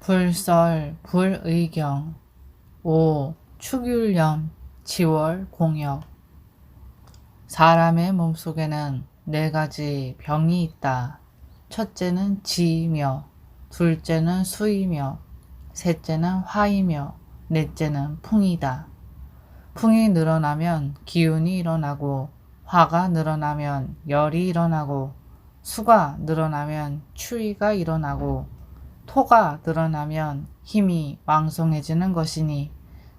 불설 불의경 5. 축율염 지월 공역. 사람의 몸속에는 4가지 병이 있다. 첫째는 지이며, 둘째는 수이며, 셋째는 화이며, 넷째는 풍이다. 풍이 늘어나면 기운이 일어나고, 화가 늘어나면 열이 일어나고, 수가 늘어나면 추위가 일어나고, 토가 늘어나면 힘이 왕성해지는 것이니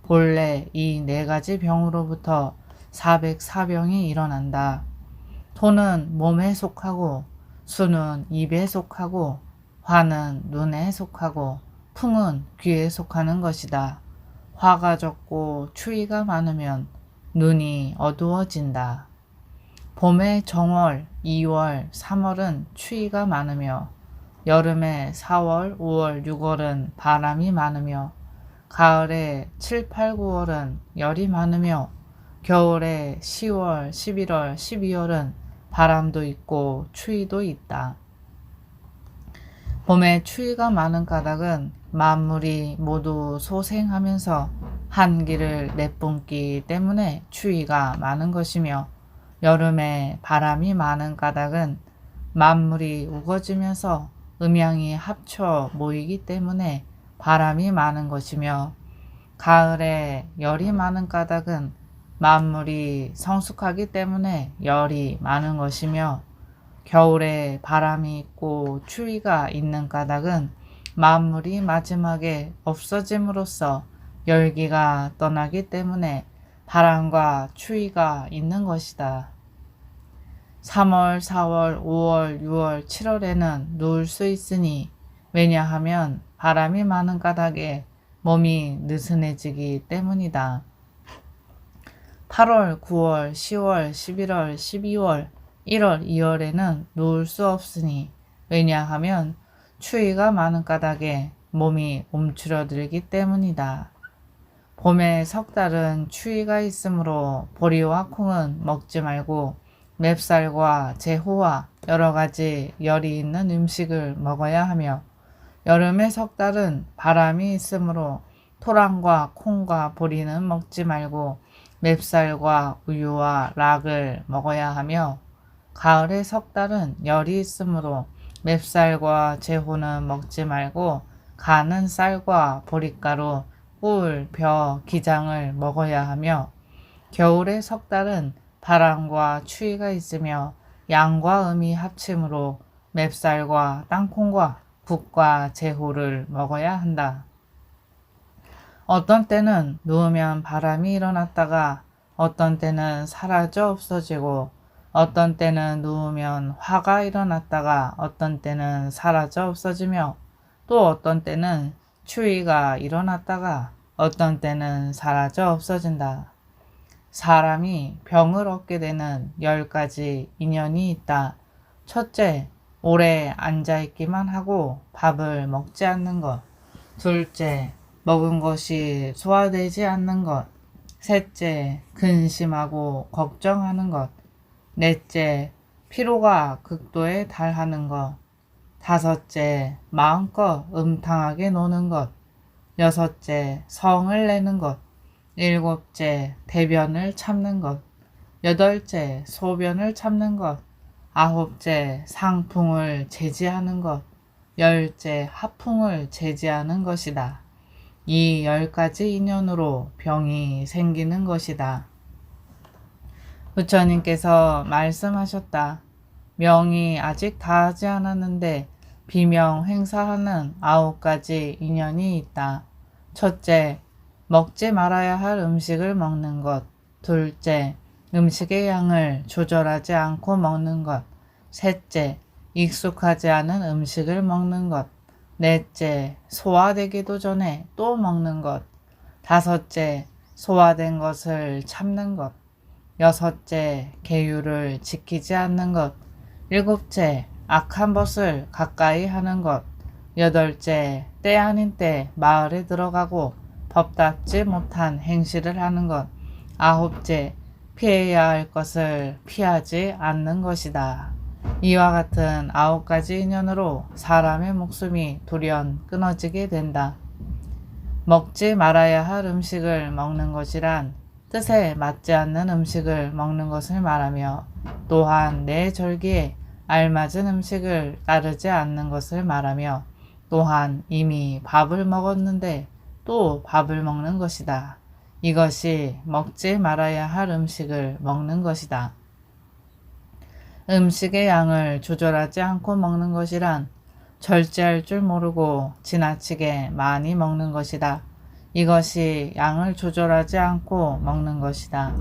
본래 이 4가지 병으로부터 404병이 일어난다. 토는 몸에 속하고, 수는 입에 속하고, 화는 눈에 속하고, 풍은 귀에 속하는 것이다. 화가 적고 추위가 많으면 눈이 어두워진다. 봄의 정월, 2월, 3월은 추위가 많으며, 여름에 4월, 5월, 6월은 바람이 많으며, 가을에 7, 8, 9월은 열이 많으며, 겨울에 10월, 11월, 12월은 바람도 있고 추위도 있다. 봄에 추위가 많은 까닭은 만물이 모두 소생하면서 한기를 내뿜기 때문에 추위가 많은 것이며, 여름에 바람이 많은 까닭은 만물이 우거지면서 음양이 합쳐 모이기 때문에 바람이 많은 것이며, 가을에 열이 많은 까닭은 만물이 성숙하기 때문에 열이 많은 것이며, 겨울에 바람이 있고 추위가 있는 까닭은 만물이 마지막에 없어짐으로써 열기가 떠나기 때문에 바람과 추위가 있는 것이다. 3월, 4월, 5월, 6월, 7월에는 누울 수 있으니, 왜냐하면 바람이 많은 까닭에 몸이 느슨해지기 때문이다. 8월, 9월, 10월, 11월, 12월, 1월, 2월에는 누울 수 없으니, 왜냐하면 추위가 많은 까닭에 몸이 움츠러들기 때문이다. 봄에 석 달은 추위가 있으므로 보리와 콩은 먹지 말고 맵쌀과 제호와 여러 가지 열이 있는 음식을 먹어야 하며, 여름에 석 달은 바람이 있으므로 토랑과 콩과 보리는 먹지 말고 맵쌀과 우유와 락을 먹어야 하며, 가을에 석 달은 열이 있으므로 맵쌀과 제호는 먹지 말고 가는 쌀과 보리가루, 꿀, 벼, 기장을 먹어야 하며, 겨울에 석 달은 바람과 추위가 있으며 양과 음이 합침으로 맵쌀과 땅콩과 국과 제호를 먹어야 한다. 어떤 때는 누우면 바람이 일어났다가 어떤 때는 사라져 없어지고, 어떤 때는 누우면 화가 일어났다가 어떤 때는 사라져 없어지며, 또 어떤 때는 추위가 일어났다가 어떤 때는 사라져 없어진다. 사람이 병을 얻게 되는 10가지 인연이 있다. 첫째, 오래 앉아있기만 하고 밥을 먹지 않는 것. 둘째, 먹은 것이 소화되지 않는 것. 셋째, 근심하고 걱정하는 것. 넷째, 피로가 극도에 달하는 것. 다섯째, 마음껏 음탕하게 노는 것. 여섯째, 성을 내는 것. 일곱째, 대변을 참는 것. 여덟째, 소변을 참는 것. 아홉째, 상풍을 제지하는 것. 열째, 하풍을 제지하는 것이다. 이 10가지 인연으로 병이 생기는 것이다. 부처님께서 말씀하셨다. 명이 아직 다하지 않았는데 비명 행사하는 9가지 인연이 있다. 첫째, 먹지 말아야 할 음식을 먹는 것. 둘째, 음식의 양을 조절하지 않고 먹는 것. 셋째, 익숙하지 않은 음식을 먹는 것. 넷째, 소화되기도 전에 또 먹는 것. 다섯째, 소화된 것을 참는 것. 여섯째, 계율을 지키지 않는 것. 일곱째, 악한 것을 가까이 하는 것. 여덟째, 때 아닌 때 마을에 들어가고 법답지 못한 행실을 하는 것. 아홉째, 피해야 할 것을 피하지 않는 것이다. 이와 같은 9가지 인연으로 사람의 목숨이 돌연 끊어지게 된다. 먹지 말아야 할 음식을 먹는 것이란 뜻에 맞지 않는 음식을 먹는 것을 말하며, 또한 내 절기에 알맞은 음식을 따르지 않는 것을 말하며, 또한 이미 밥을 먹었는데 또 밥을 먹는 것이다. 이것이 먹지 말아야 할 음식을 먹는 것이다. 음식의 양을 조절하지 않고 먹는 것이란 절제할 줄 모르고 지나치게 많이 먹는 것이다. 이것이 양을 조절하지 않고 먹는 것이다.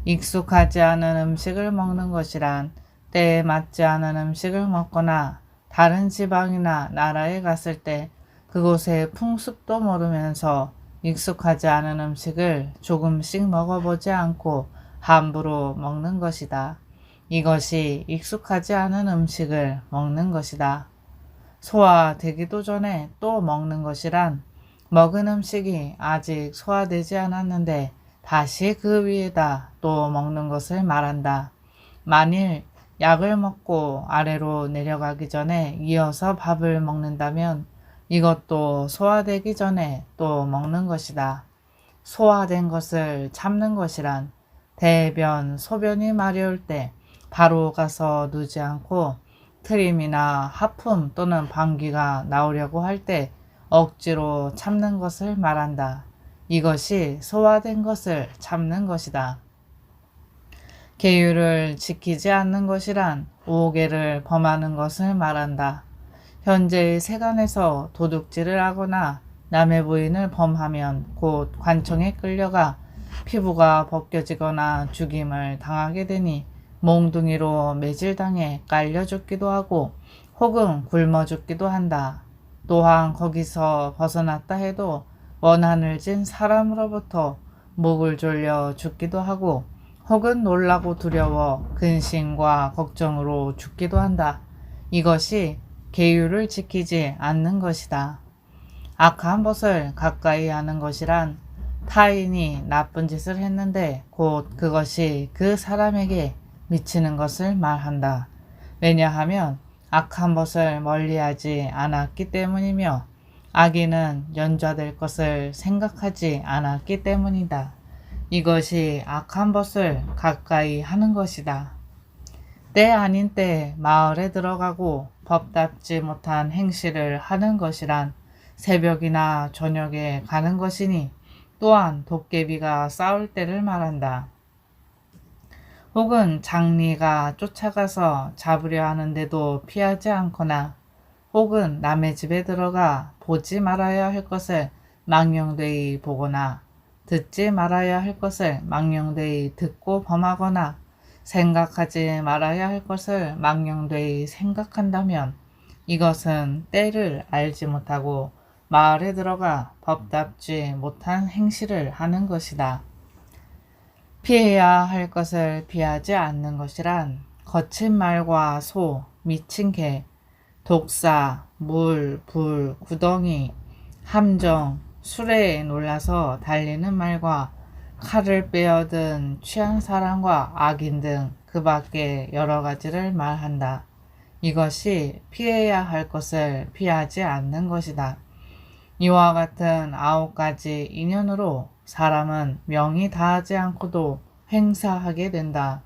익숙하지 않은 음식을 먹는 것이란 때에 맞지 않은 음식을 먹거나 다른 지방이나 나라에 갔을 때 그곳의 풍습도 모르면서 익숙하지 않은 음식을 조금씩 먹어보지 않고 함부로 먹는 것이다. 이것이 익숙하지 않은 음식을 먹는 것이다. 소화되기도 전에 또 먹는 것이란 먹은 음식이 아직 소화되지 않았는데 다시 그 위에다 또 먹는 것을 말한다. 만일 약을 먹고 아래로 내려가기 전에 이어서 밥을 먹는다면 이것도 소화되기 전에 또 먹는 것이다. 소화된 것을 참는 것이란 대변, 소변이 마려울 때 바로 가서 누지 않고 트림이나 하품 또는 방귀가 나오려고 할 때 억지로 참는 것을 말한다. 이것이 소화된 것을 참는 것이다. 계율을 지키지 않는 것이란 오개를 범하는 것을 말한다. 현재의 세간에서 도둑질을 하거나 남의 부인을 범하면 곧 관청에 끌려가 피부가 벗겨지거나 죽임을 당하게 되니 몽둥이로 매질당해 깔려 죽기도 하고 혹은 굶어 죽기도 한다. 또한 거기서 벗어났다 해도 원한을 진 사람으로부터 목을 졸려 죽기도 하고 혹은 놀라고 두려워 근심과 걱정으로 죽기도 한다. 이것이 계율을 지키지 않는 것이다. 악한 것을 가까이 하는 것이란 타인이 나쁜 짓을 했는데 곧 그것이 그 사람에게 미치는 것을 말한다. 왜냐하면 악한 것을 멀리하지 않았기 때문이며 악인은 연좌될 것을 생각하지 않았기 때문이다. 이것이 악한 것을 가까이 하는 것이다. 때 아닌 때 마을에 들어가고 법답지 못한 행실을 하는 것이란 새벽이나 저녁에 가는 것이니 또한 도깨비가 싸울 때를 말한다. 혹은 장리가 쫓아가서 잡으려 하는데도 피하지 않거나 혹은 남의 집에 들어가 보지 말아야 할 것을 망령되이 보거나 듣지 말아야 할 것을 망령되이 듣고 범하거나 생각하지 말아야 할 것을 망령되이 생각한다면 이것은 때를 알지 못하고 마을에 들어가 법답지 못한 행실을 하는 것이다. 피해야 할 것을 피하지 않는 것이란 거친 말과 소, 미친 개, 독사, 물, 불, 구덩이, 함정, 수레에 놀라서 달리는 말과 칼을 빼어든 취한 사람과 악인 등 그 밖에 여러 가지를 말한다. 이것이 피해야 할 것을 피하지 않는 것이다. 이와 같은 9가지 인연으로 사람은 명이 다하지 않고도 행사하게 된다.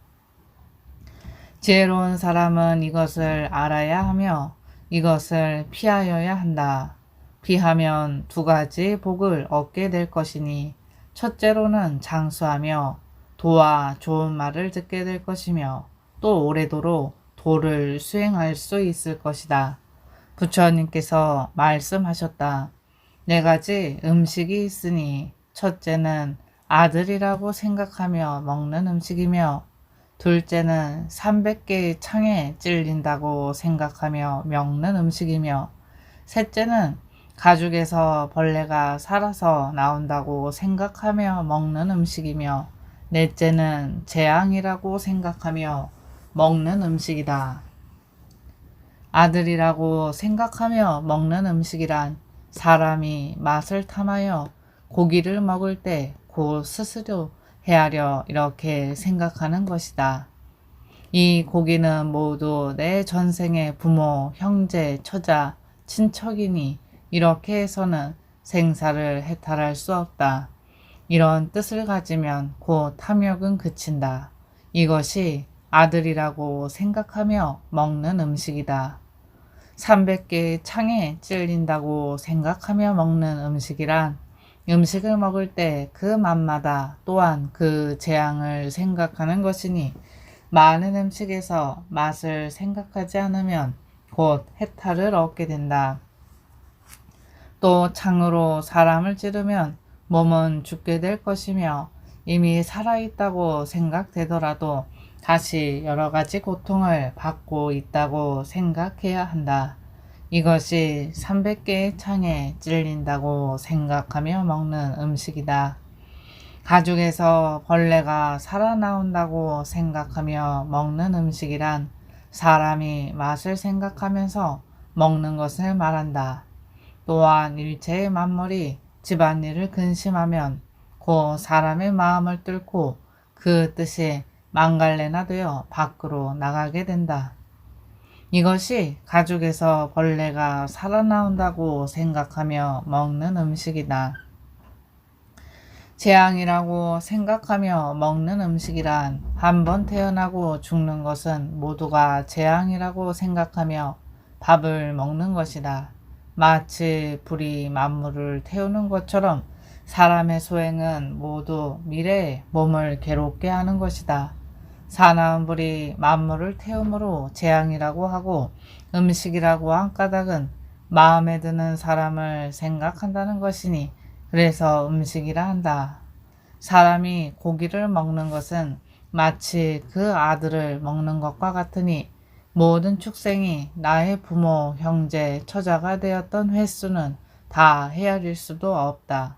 지혜로운 사람은 이것을 알아야 하며 이것을 피하여야 한다. 피하면 2가지 복을 얻게 될 것이니 첫째로는 장수하며 도와 좋은 말을 듣게 될 것이며 또 오래도록 도를 수행할 수 있을 것이다. 부처님께서 말씀하셨다. 4가지 음식이 있으니 첫째는 아들이라고 생각하며 먹는 음식이며 둘째는 300개의 창에 찔린다고 생각하며 먹는 음식이며 셋째는 가죽에서 벌레가 살아서 나온다고 생각하며 먹는 음식이며 넷째는 재앙이라고 생각하며 먹는 음식이다. 아들이라고 생각하며 먹는 음식이란 사람이 맛을 탐하여 고기를 먹을 때 곧 스스로 헤아려 이렇게 생각하는 것이다. 이 고기는 모두 내 전생의 부모, 형제, 처자, 친척이니 이렇게 해서는 생사를 해탈할 수 없다. 이런 뜻을 가지면 곧 탐욕은 그친다. 이것이 아들이라고 생각하며 먹는 음식이다. 300개의 창에 찔린다고 생각하며 먹는 음식이란 음식을 먹을 때 그 맛마다 또한 그 재앙을 생각하는 것이니 많은 음식에서 맛을 생각하지 않으면 곧 해탈을 얻게 된다. 또 창으로 사람을 찌르면 몸은 죽게 될 것이며 이미 살아있다고 생각되더라도 다시 여러 가지 고통을 받고 있다고 생각해야 한다. 이것이 300개의 창에 찔린다고 생각하며 먹는 음식이다. 가죽에서 벌레가 살아나온다고 생각하며 먹는 음식이란 사람이 맛을 생각하면서 먹는 것을 말한다. 또한 일체의 만물이 집안일을 근심하면 곧 사람의 마음을 뚫고 그 뜻이 망갈래나 되어 밖으로 나가게 된다. 이것이 가죽에서 벌레가 살아나온다고 생각하며 먹는 음식이다. 재앙이라고 생각하며 먹는 음식이란 한 번 태어나고 죽는 것은 모두가 재앙이라고 생각하며 밥을 먹는 것이다. 마치 불이 만물을 태우는 것처럼 사람의 소행은 모두 미래에 몸을 괴롭게 하는 것이다. 사나운 불이 만물을 태우므로 재앙이라고 하고 음식이라고 한 까닭은 마음에 드는 사람을 생각한다는 것이니 그래서 음식이라 한다. 사람이 고기를 먹는 것은 마치 그 아들을 먹는 것과 같으니 모든 축생이 나의 부모, 형제, 처자가 되었던 횟수는 다 헤아릴 수도 없다.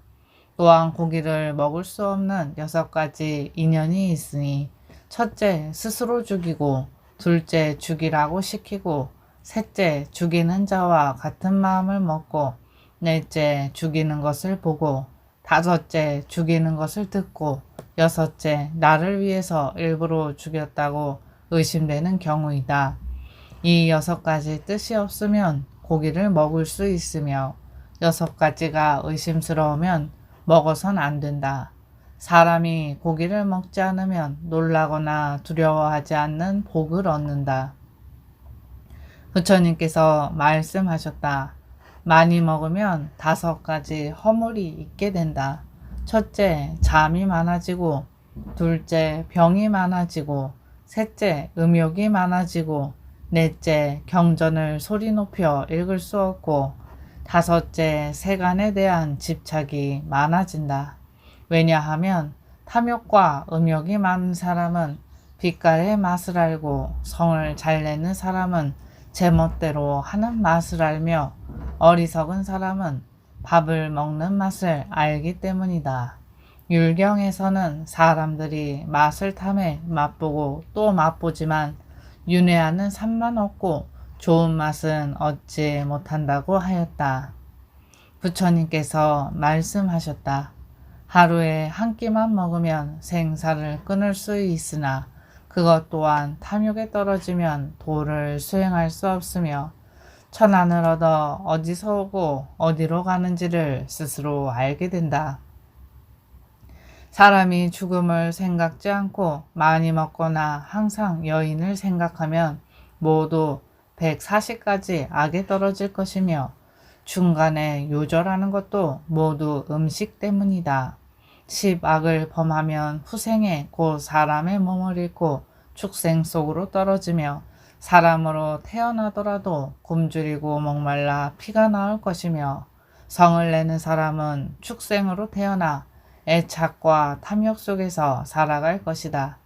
또한 고기를 먹을 수 없는 6가지 인연이 있으니 첫째, 스스로 죽이고 둘째, 죽이라고 시키고 셋째, 죽이는 자와 같은 마음을 먹고 넷째, 죽이는 것을 보고 다섯째, 죽이는 것을 듣고 여섯째, 나를 위해서 일부러 죽였다고 의심되는 경우이다. 이 6가지 뜻이 없으면 고기를 먹을 수 있으며 6가지가 의심스러우면 먹어선 안 된다. 사람이 고기를 먹지 않으면 놀라거나 두려워하지 않는 복을 얻는다. 부처님께서 말씀하셨다. 많이 먹으면 5가지 허물이 있게 된다. 첫째, 잠이 많아지고 둘째, 병이 많아지고 셋째, 음욕이 많아지고 넷째, 경전을 소리 높여 읽을 수 없고 다섯째, 세간에 대한 집착이 많아진다. 왜냐하면 탐욕과 음욕이 많은 사람은 빛깔의 맛을 알고 성을 잘 내는 사람은 제멋대로 하는 맛을 알며 어리석은 사람은 밥을 먹는 맛을 알기 때문이다. 율경에서는 사람들이 맛을 탐해 맛보고 또 맛보지만 윤회하는 산만 얻고 좋은 맛은 얻지 못한다고 하였다. 부처님께서 말씀하셨다. 하루에 한 끼만 먹으면 생사를 끊을 수 있으나 그것 또한 탐욕에 떨어지면 도를 수행할 수 없으며 천안을 얻어 어디서 오고 어디로 가는지를 스스로 알게 된다. 사람이 죽음을 생각지 않고 많이 먹거나 항상 여인을 생각하면 모두 140가지 악에 떨어질 것이며 중간에 요절하는 것도 모두 음식 때문이다. 10악을 범하면 후생에 곧 사람의 몸을 잃고 축생 속으로 떨어지며 사람으로 태어나더라도 굶주리고 목말라 피가 나올 것이며 성을 내는 사람은 축생으로 태어나 애착과 탐욕 속에서 살아갈 것이다.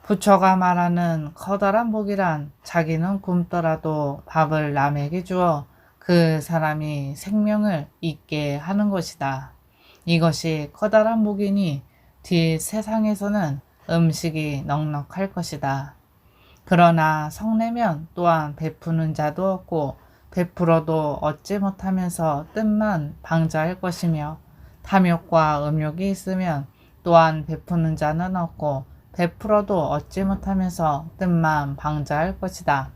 부처가 말하는 커다란 복이란 자기는 굶더라도 밥을 남에게 주어 그 사람이 생명을 잊게 하는 것이다. 이것이 커다란 복이니 뒤 세상에서는 음식이 넉넉할 것이다. 그러나 성내면 또한 베푸는 자도 없고 베풀어도 얻지 못하면서 뜻만 방자할 것이며 탐욕과 음욕이 있으면 또한 베푸는 자는 없고 베풀어도 얻지 못하면서 뜻만 방자할 것이다.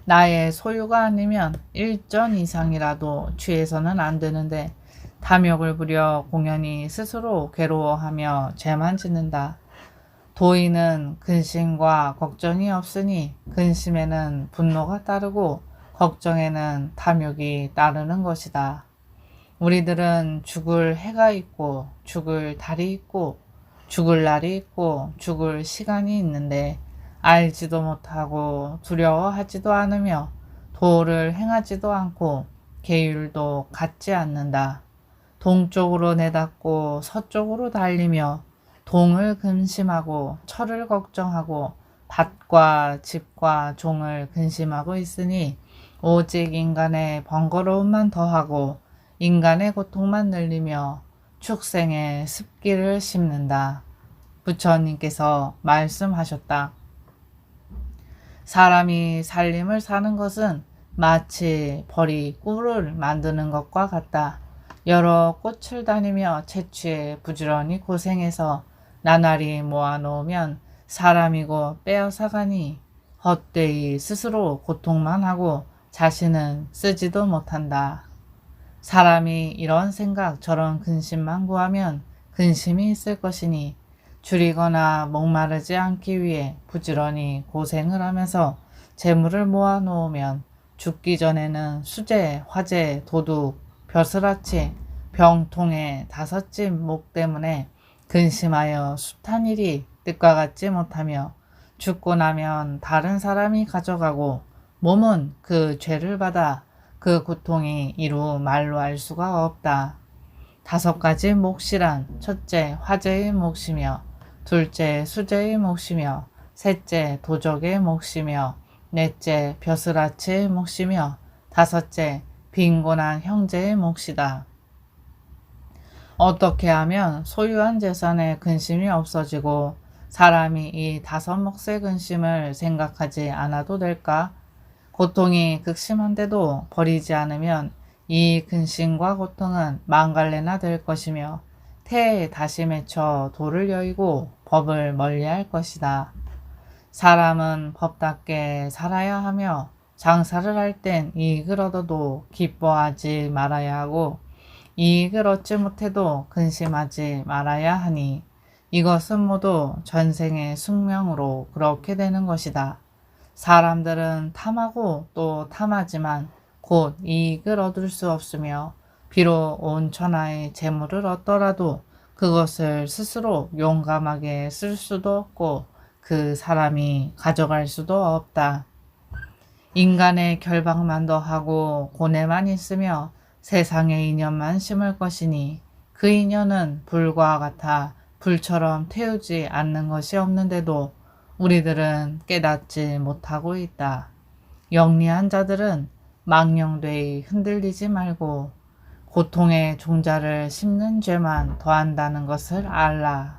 나의 소유가 아니면 일전 이상이라도 취해서는 안 되는데 탐욕을 부려 공연히 스스로 괴로워하며 죄만 짓는다. 도인은 근심과 걱정이 없으니 근심에는 분노가 따르고 걱정에는 탐욕이 따르는 것이다. 우리들은 죽을 해가 있고 죽을 달이 있고 죽을 날이 있고 죽을 시간이 있는데 알지도 못하고 두려워하지도 않으며 도를 행하지도 않고 계율도 갖지 않는다. 동쪽으로 내닫고 서쪽으로 달리며 동을 근심하고 철을 걱정하고 밭과 집과 종을 근심하고 있으니 오직 인간의 번거로움만 더하고 인간의 고통만 늘리며 축생의 습기를 심는다. 부처님께서 말씀하셨다. 사람이 살림을 사는 것은 마치 벌이 꿀을 만드는 것과 같다. 여러 꽃을 다니며 채취해 부지런히 고생해서 나날이 모아놓으면 사람이고 빼앗아가니 헛되이 스스로 고통만 하고 자신은 쓰지도 못한다. 사람이 이런 생각 저런 근심만 구하면 근심이 있을 것이니 줄이거나 목마르지 않기 위해 부지런히 고생을 하면서 재물을 모아놓으면 죽기 전에는 수제, 화재, 도둑, 벼슬아치, 병통의 5집 목 때문에 근심하여 숱한 일이 뜻과 같지 못하며 죽고 나면 다른 사람이 가져가고 몸은 그 죄를 받아 그 고통이 이루 말로 알 수가 없다. 5가지 몫이란 첫째 화재의 몫이며 둘째 수제의 몫이며 셋째 도적의 몫이며 넷째 벼슬아치의 몫이며 다섯째 빈곤한 형제의 몫이다. 어떻게 하면 소유한 재산에 근심이 없어지고 사람이 이 5몫의 근심을 생각하지 않아도 될까? 고통이 극심한데도 버리지 않으면 이 근심과 고통은 망갈래나 될 것이며 태에 다시 맺혀 도를 여의고 법을 멀리할 것이다. 사람은 법답게 살아야 하며 장사를 할 땐 이익을 얻어도 기뻐하지 말아야 하고 이익을 얻지 못해도 근심하지 말아야 하니 이것은 모두 전생의 숙명으로 그렇게 되는 것이다. 사람들은 탐하고 또 탐하지만 곧 이익을 얻을 수 없으며 비록 온 천하의 재물을 얻더라도 그것을 스스로 용감하게 쓸 수도 없고 그 사람이 가져갈 수도 없다. 인간의 결박만 더하고 고뇌만 있으며 세상의 인연만 심을 것이니 그 인연은 불과 같아 불처럼 태우지 않는 것이 없는데도 우리들은 깨닫지 못하고 있다. 영리한 자들은 망령되이 흔들리지 말고 고통의 종자를 심는 죄만 더한다는 것을 알라.